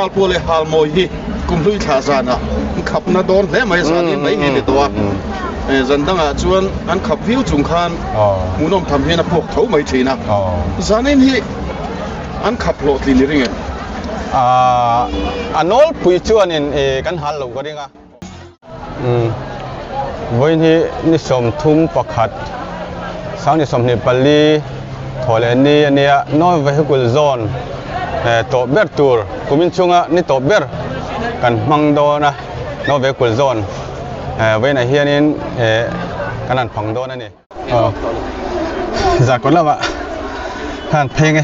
Alpole halmoi hi kumhlui tha zana khap na don hle mai zan in mai hi le to zan danga chuan an khap viu chung khan munom tham hena phok tho mai thina zanin hi an khap lo tli ni ringe anol pui chuan in kan hal lo ka ringa voin hi ni som thum pakhat sang ni som ni pali thole ni ania no vehicle zone to ber tur kumin chunga ni to ber kan mang do na no vehicle zone với này hianin cái nan phang do na ni za kon la wa han pheng e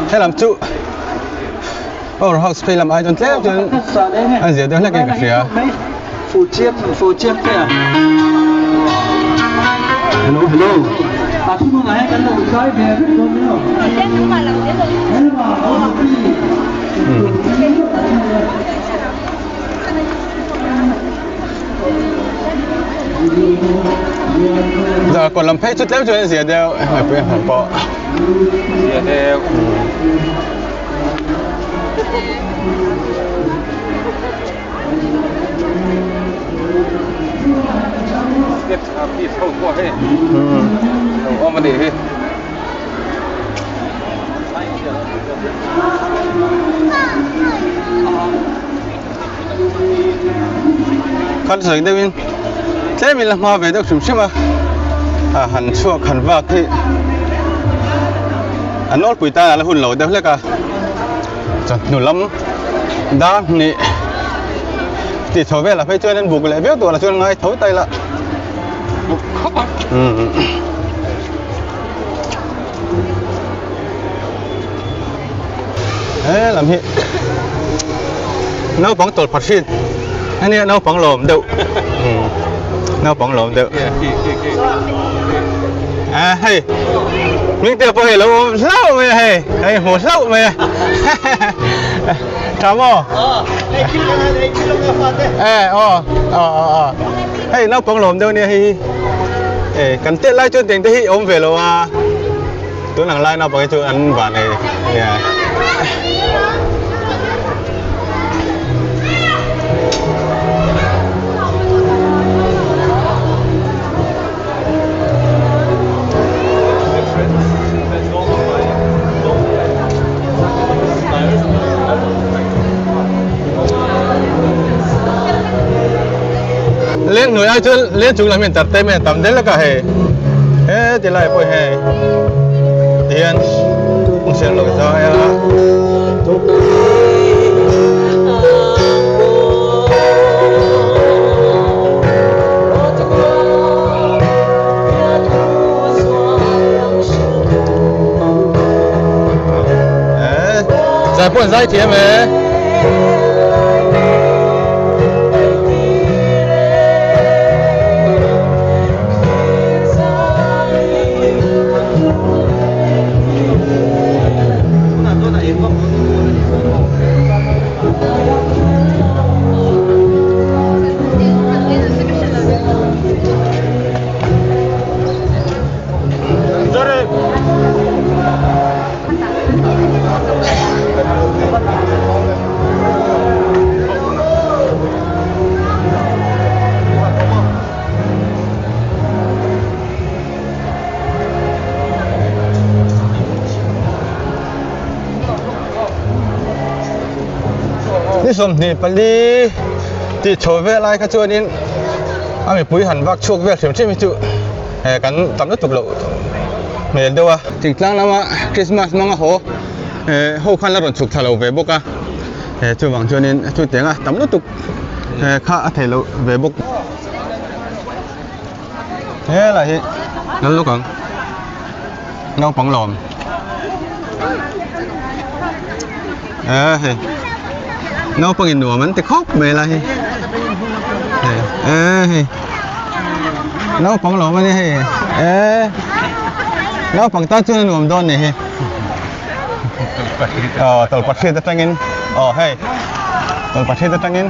thế làm chu house pay làm ai don tle anh giờ đó là cái gì à phụ chiếc thế à hello aku mau ngai kan lo kai be ko no giờ còn làm phép chút léo cho nên gì đeo phải quên hỏng bọ gì đeo get đi sâu qua hết đầu ôm mà để hết khăn sợi đây mình thế mình làm về được sủng mà hẳn chua hẳn vạc thì anh nói bụi ta là hôn lẩu đấy là cả chặt nụ lắm đã nị thì thổi về là phải chơi nên buộc lại biết tuổi là chơi ngay thổi tay là làm gì nấu bóng tột phát xin anh ấy nấu bóng lồm đậu nấu bóng lồm đậu hay mình tiêu bao lâu lâu mày hay hồ lâu mày cảm ơn hay nấu bóng lồm đậu nè hay cần tiết lại cho tiền thì ôm về lâu à tôi nàng lại nấu bằng cái chỗ ăn vặt này lên núi ai chơi lên chúng là miền tây tây miền tắm đấy là cả hè thế thì lại bồi hè tiền cũng sẽ lội rồi giải bồi giải thiệt màนี่สมนี่ปลีที่โชว์เวลาก็ชวนนี้อามีปุ๋ยหันวักช่วงเวลาเสียงชิมิจุกันตำรวจตุกโลไม่เห็นด้วยว่าจริงๆแล้วว่าคริสต์มาสมั้งโหโหคันละรถฉุกทะเลเวบุกอะช่วงวันชวนนี้ช่วงเตียงอะตำรวจตุกข้าทะเลเวบุกอะไรที่นั่นลูกกันน้องปังหลอมnó bằng nửa mình thì khóc mày là nó bằng lỗ mà đi nó bằng ta chưa nửa đòn này tàu bắt xe ta tăng in hey tàu bắt xe ta tăng in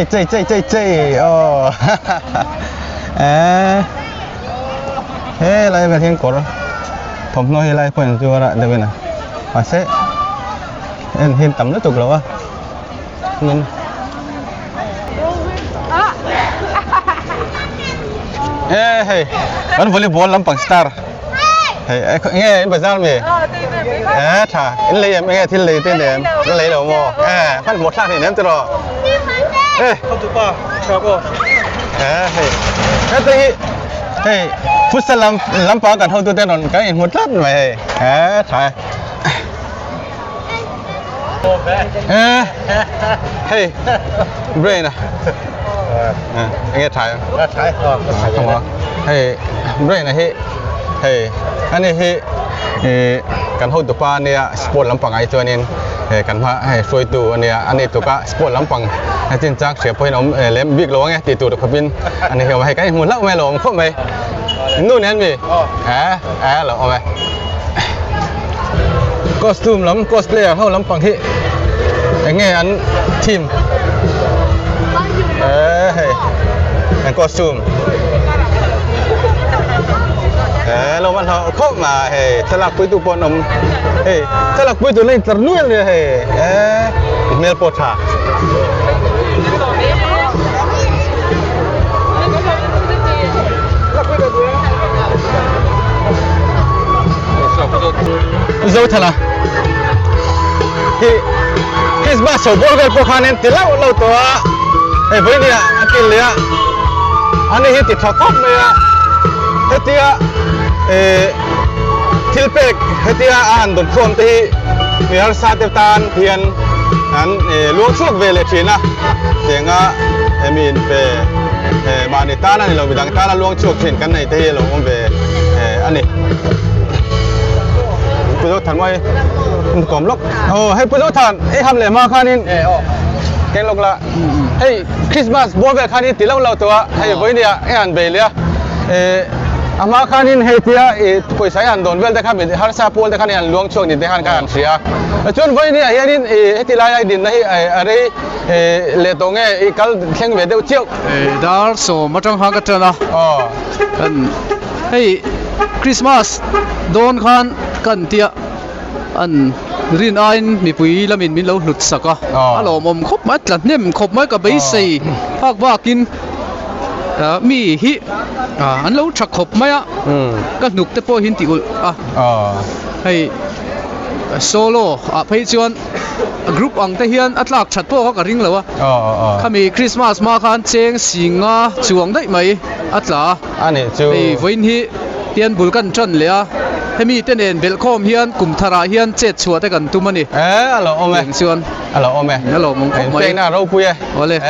chơi oh lại về thiên cổ thầm nói lại phần chưa ra đây bên này mà sẽ hiện tầm nó tục rồi á nhìn hey vẫn volleyball Lampang Star hey nghe em bây giờ mày thà em lấy em nghe thiên lấy tên em nó lấy đâu mà phát một thằng thì ném rồi hey không tụi ba chào cô hey hey futsal Lampang kan hau tu tên on cái một lát mày thà hey brain à nghe thà không à hey brain này hey anh này kan hau tu pa này sport Lampang ai cho nên kan ha soi tu anh này tu ka sport Lampang tin chắc sẽ phải nắm lem big lo nghe thì tu được khapin anh này hiểu hay cái muốn lắc mày lo không màyนู่นนั่นมีเหรอเอาไหมคอสตูมล้ำคอสเพลย์เข้าล้ำปังที่ไงอันทีมอันคอสตูมเรามันเขาเข้ามาสลักปุยตุปนมสลักปุยตุเล่นตะนุ่ยเลยเมลโปธาdâu thật là khi ba sầu bò cái cô nên thì lâu to với đi anh kia liền anh ấy thì thọ khóc này hết tia thiêu pek hết tia anh đồn phom thì mình har sa tiêu tan hiền anh luộc suốt về lệ chuyện à tiếng mình về mà người ta này là vì đằng ta là luộc suốt chuyện cái này thì là ông về anh nàyปุโรทันไว้กลมล็อกให้ปุโรทันให้ทำเลยมาค่านี้แกงล็อกละให้คริสต์มาสบอลแบบค่านี้ตีเราตัวให้ไว้เนี่ยให้อันเบลเลยอามาค่านี้ให้ที่คุยสายอันโดนเวลแต่ข้าเป็นฮาร์ซาปูลแต่ข้านี้อันล้วงช่วงนี้แต่ข้าการเสียจนไว้เนี่ยให้นี่ให้ที่ลายดินให้อะไรเลตงไอ้กัลแข่งเวทเดียวเชี่ยวดาร์โซมาจังหากันเถอะนะให้คริสต์มาสโดนขันกันเตียอันรินไอน์มีปุ๋ยละมินเราหลุดสักอ่ะฮัลโหลมุมครบไหมหลังเนี่ยครบไหมกับใบสีภาคว่ากินมีฮิอันเราชักครบไหมอ่ะก็หนุกแต่พอหินติอุลให้โซโล่ไปชวนกรุ๊ปอังเทียนอัตลักชัดพวกเขากระริ่งแล้ววะเขามีคริสต์มาสมาคันเจงสิงห์จวงได้ไหมอัตลาอันนี้จูไอ้วันที่เตียนบุลกันจนเลยอ่ะให้มีเต้นเอ็นเบลคอมเฮียนกลุ่มธาราเฮียนเจ็ดชัวแต่กันตุ้มมันนี่ฮัลโหลโอเมชวนฮัลโหลโอเมฮัลโหลมงคลเพลงน่าเราคุยว่าเลยไ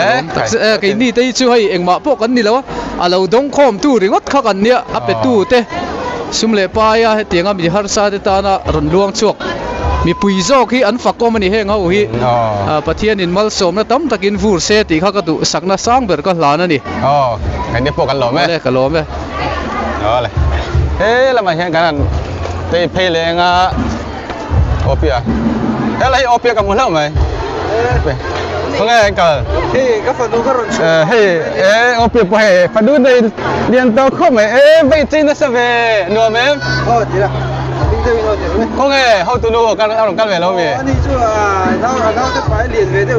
อ้นี่แต่ช่วยเองมาพวกกันนี่แล้ววะเราดงคอมตู้ริงวัดข้ากันเนี่ยอัปเปตู้เต้ซุ่มเล่ปายให้เตียงมีฮาร์ซาเตตานะรอนลวงชวกมีปุยโจกี้อันฝักก็มันนี่เฮงเอาฮีปะเทียนินมัลสมนะตั้มตะกินฟูร์เซติข้าก็ดูสักน่าสร้างเบิร์ก็หลานนั่นนี่ไอ้เนี่ยพวกกันหล่อไหมกันหล่อไหมเลยแล้วมาเห็นกันตีเพลงโอเปียอะไรโอเปียกับมึงเล่าไหมเพราะไงกันก็ฝันดูก็รอนชัวโอเปียไปฝันดูในเรียนโตขึ้นไหมไปจีนนะสิเวนัวไหมจีละเพราะไงเขาตัวนู้กันเอาหลงกันเลยแล้วมีอันนี้จู่เราจะไปเรียนเวที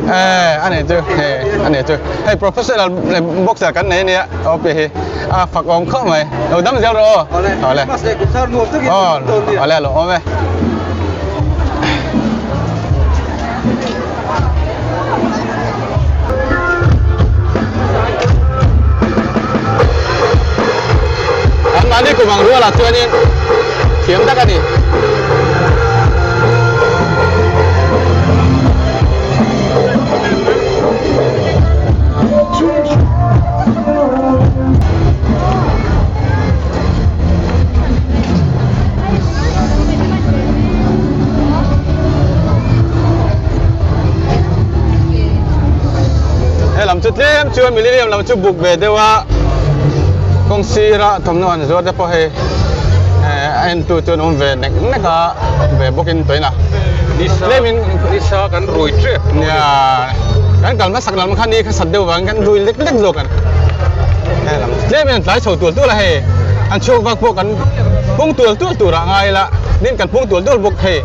อันนี้จู่ให้ professional ในบ็อกซ์กันไหนเนี่ยโอเปียฝักองเข้าไหมเราดำเจ้ารอเอาเลยเอาเลยหรอเอาไหมอันนี้กูมังรู้ละตัวนี้เขียนตะกันนี่ลำจุดเลี้ยมชวนมิลเลียมลำจุดบุกเบดว่ากงซีระทำนวนจวดแต่พอให้อันตัวน้องเวนักก็เวบุกินตัวน่ะนิสากันรวยเจ็บเนี่ย kan kal ma sak lam khan ni kha sat deu wang kan dui lek lek zo kan he lam le men tlai chho tu la he an chho wak po kan pung tu ra ngai la nin kan pung tu bok he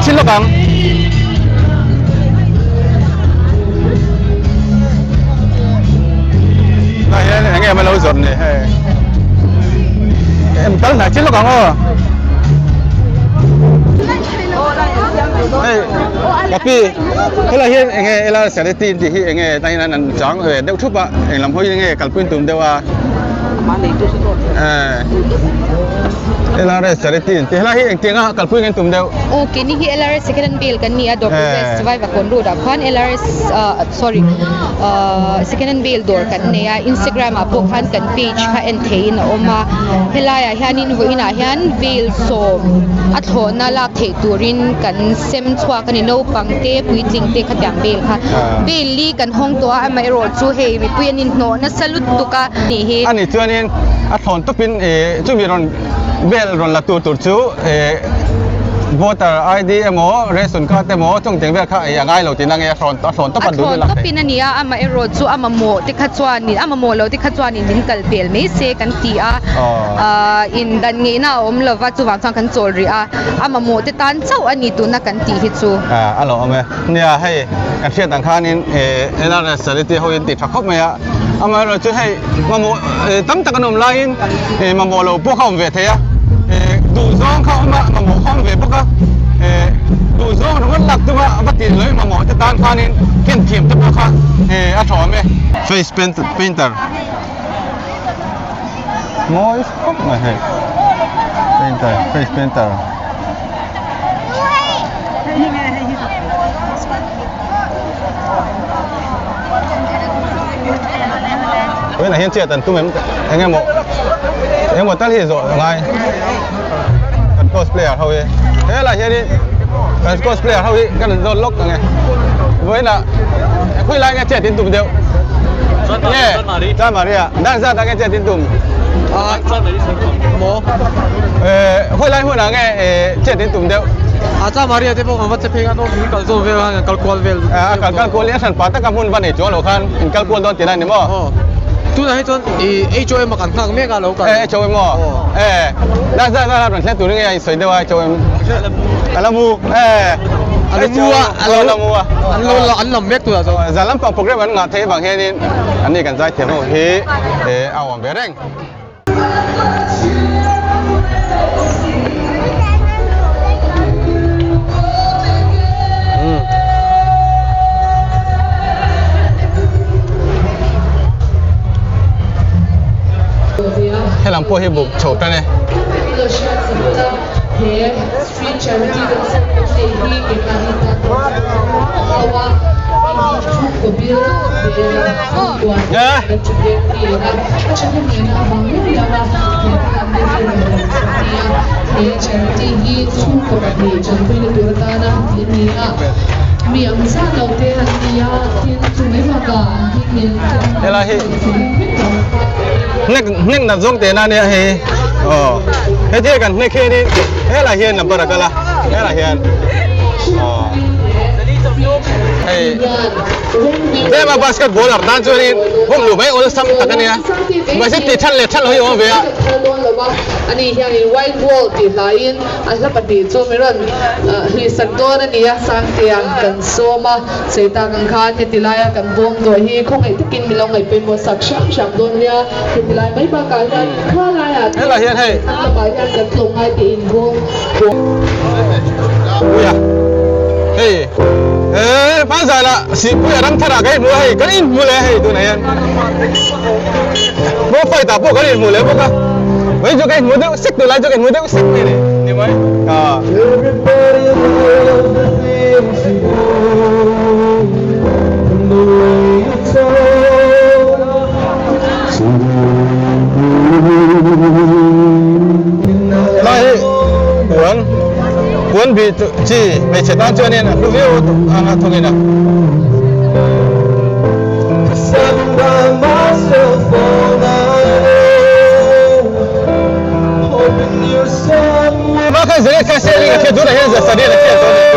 xin lỗi bạn này anh em mới lâu rồi này em tới này xin lỗi bạn ơi tapi kalau hiện anh em là sẽ tin thì anh em tay này nằm trắng về đeo chụp ạ anh làm hơi anh em cần quên tụm đeo à LRS saritin tehla hi engtenga kalpui ngen tumdeu okay ni hi LRS second bill kan ni Dr. West survive kon road khan LRS sorry second bill door kan ne Instagram apo khan kan page kha enthein oma helaya hianin voina hian bill so athona lak thei turin kan sem chwa kan no pangte puitling te khatyang bill kha bill li kan hong to amai ro chu hei mi puanin no na salut tuka ni hi ani chuanin athon topin chu mi ron bel ron la tur chu voter ID emo ration card emo chong teng vel kha angai lo tin angai thon to pan du la to pinania ama ero chu ama mo ti kha chuani ama mo lo ti kha chuani din kal pel me se kan ti a in dan nge na om lova chu wang chang kan chol ri a ama mo te tan chau ani tu na kan ti hi chu alo ame nia hei kan thian tang khanin ena sariti hoin ti thakop me ya ama ro chu hei mamo tam takanom lain mamo lo po khom ve the ya đủ zong không mà mỏ không về bắc á đủ zong nó vẫn lạc từ mà bắt tiền lấy mà mỏ cho tan pha nên kiên kiểm cho bắc á ăn chó mẹ face painter mỗi khóc mà hệ painter face painter cái này hiện tại tận tụi anh em một tát thì rồi ngay cần cosplayer thôi thế là hiện đi cần cosplayer thôi cần download lock này với là khuy lại nghe trẻ tin tụm đều nhé cha Maria đang ra đang nghe trẻ tin tụm mo khuy lại hồi nào nghe trẻ tin tụm đều cha Maria thế bộ vật chất phê nó bị cẩn thận về calcul về calcul liên sản phát tất cả môn văn để cho lỗ khan calcul đón tiền này đúng không tu này cho HOM mà cần thằng mấy cái lâu cần HOM mà đang ra làm thế tụi nghe sấy đâu HOM là mua anh làm biết tụi rồi giờ lắm còn program vẫn ngặt thế bằng thế nên anh này cần giải thiệt rồi thế để ao về đấy hay làm po hay buộc chột ra này miệng sát đầu tiên thì thiên chúng ấy vào cả thì miệng thế là hi nét nđặt giống thế nào nè hi thế thì cần nét kia đi thế là hiền là bờ đặc là thế là hiền thế mà basketball ở đan cho nên hôm lũ mấy ôn sắm tất cả này mà sẽ tịt lệ chân hơi không về anh ấy hiện in white wall thì lại anh là bật điện cho mấy lần thì sẵn đó anh ấy sang tiền cần số mà sẽ ta cần khăn thì lại cần vong rồi thì không phải tất kinh mình lòng ngày bên một sắc sắm đôn nha thì lại mấy ba cái là khá là thế là hiền hay là bài nhân cần lùng hai thì in vong hey phá giải là sĩ bây giờ đang thà cái mua hay cái in mua lẻ hay tụi này mua phải tập bộ cái in mua lẻ bộ cả mấy chỗ cái mua được xích từ lại chỗ cái mua được xích này đi mấy lại cuốn bị chỉ về chế tác cho nên là cứ viết thôi nghe nào mà cái gì cái xe đi cái chỗ này hiện giờ sẽ đi là cái chỗ này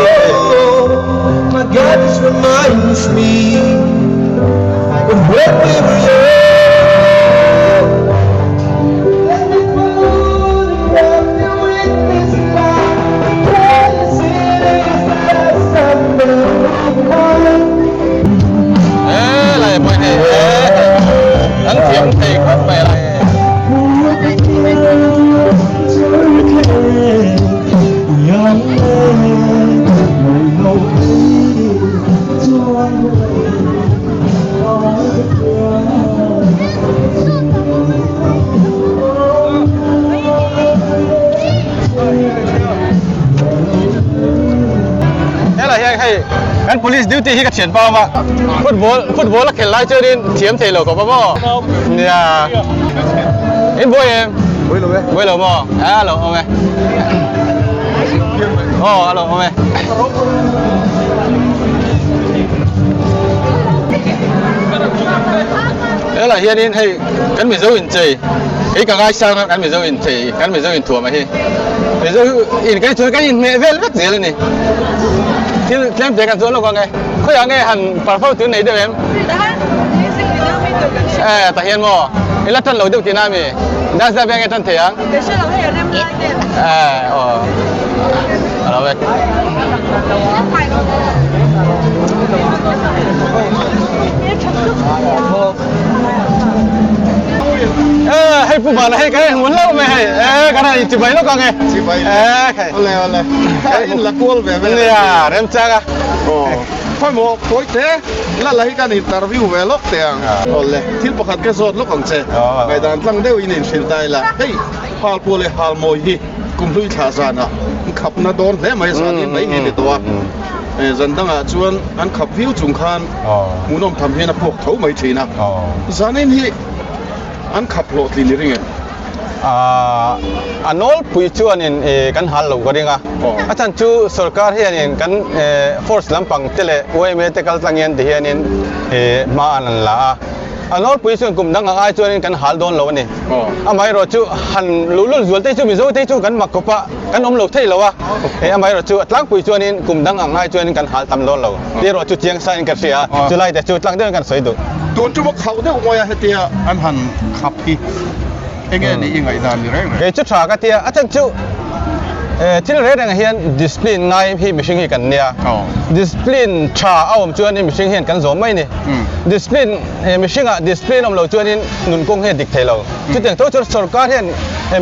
my God this reminds me of when we were young. Anh kiếm thì không phải là thế là hay anh police duty hi ka thian pa ma football la khel lai chơi din thiam thei lo ko ba mo ya in boy em boy lo mo alo ông ơi alo ông ơi thế là hiền in hay cắn bị dấu in chì cái cả ai sang cắn bị dấu in chì cắn bị dấu in thua mà hi bị dấu in cái chuối cái in mẹ vel rất gì lên này thì em thấy cái chỗ là con nghe khối áo nghe hẳn phải phao tiếng này được em tại hiện mò cái lát chân lối được thì nam gì đang ra bên cái chân thể á đó vậy hay phụ bà hay cái muốn lâu mày hay cái này chỉ mấy nó con nghe chỉ mấy ole cái là cool về bên này em chắc à phải một khối thế là lấy cái interview về lúc tiền ole thiếu bậc cái số lúc còn chơi ngày đàn tăng đều in hiện tại là hey hal pole hal mồi hi cùng lui trả ra nè khắp nó đón thế mấy sản in mấy nghìnตัวdân đang ở chuan anh khắp view trung khan muốn ông tham hiền là buộc thấu mấy chỉ nè sản in hi anh khắp lộ thì liền nghe anh nói bây giờ nên kan hal lâu cái gì à anh chú सरकार hiện nên kan force làm bằng tele OM technical tangian thì hiện nên mà anh là anh nói bây giờ cũng đang ai cho nên kan hal don lâu này anh mấy rồi chú han lulu zual tây chú mình rồi tây chú kan mặc copa kan lâu thấy lâu à anh mấy rồi chú lăng bây giờ nên cũng đang ai cho nên kan hal tam don lâu đi rồi chú chiang sai cái gì chú lại để chú lăng đến kan soi được tuần chú mặc khẩu đấy ngoài hết tiệt anh han khắp hi anh nghe đi ngày đàn đi đấy cái chút trả cái tiệt anh chúที่เราเรียกเห็น discipline ไงพี่ไม่ใช่เห็นกันเนี่ย discipline ชาเอาผมชวนนี่ไม่ใช่เห็นกันสมไหมนี่ discipline ไม่ใช่อะ discipline เราชวนนี่นุนกงเห็นดิกเทเราจุดอย่างตัวจุดสุดการเห็น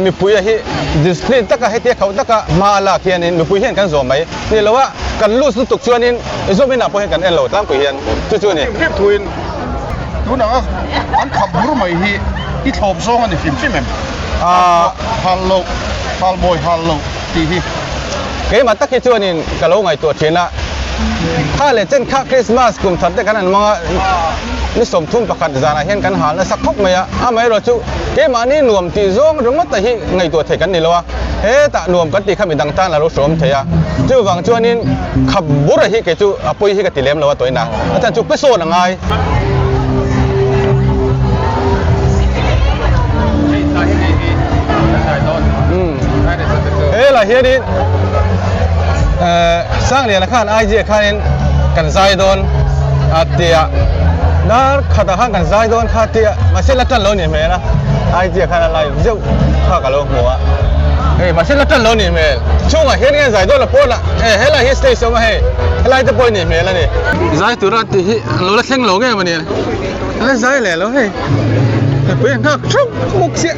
มีปุยที่ discipline ตั้งแต่ให้เที่ยวเขาตั้งแต่มาละเทียนนี่มีปุยเห็นกันสมไหมนี่เราว่ากันรู้สึกตุกชวนนี่สมไม่น่าปุยเห็นกันเราตั้งปุยเห็นจุดนี่เรียบทวินดูนะอันขับรู้ไหมที่ทบซ้อนในฟิล์มใช่ไหมฮัลโหลฮัลโบยฮัลโหลทีที่ cái mà tất cái chuyện này cả lâu ngày tuổi chiến là ถ้าเลยเช่นค่าคริสต์มาสกลุ่มทัดได้กันนั่นมานี่สมทุนประคัดจานาเห็นกันหาแล้วสักพกไหมไม่รู้จุเกมานี่หน่วมตีจงรงมัดแต่ฮีไงตัวเทกันนี่ละวะตะหน่วมกันตีข้ามีดังตาแล้วรู้สมเทียจูวังจวนนี้ขับบุระฮีเกจูปุยฮีกติเลมแล้ววะตัวนี้นะอาจารย์จุไปโซนยังไงล่ะเฮียดิสร้างเนี่ยละข้านไอเจียข้าเองกันใจโดนอาเตียนั่นขัดข้างกันใจโดนข้าเตียมาเช่นละจันโลนี่เมนะไอเจียข้าอะไรเจ้าข้ากะโลหัวมาเช่นละจันโลนี่เมช่วงเฮียนี่ใจโดนละปนละเฮ้ยละเฮียสเตย์มาเฮ้ยละจะปนนี่เมละนี่ใจตัวรัตติโลละเข่งโลไงมันเนี่ยแล้วใจเลยแล้วเฮ้ยเปลี่ยนข้าชุบมุกเสีย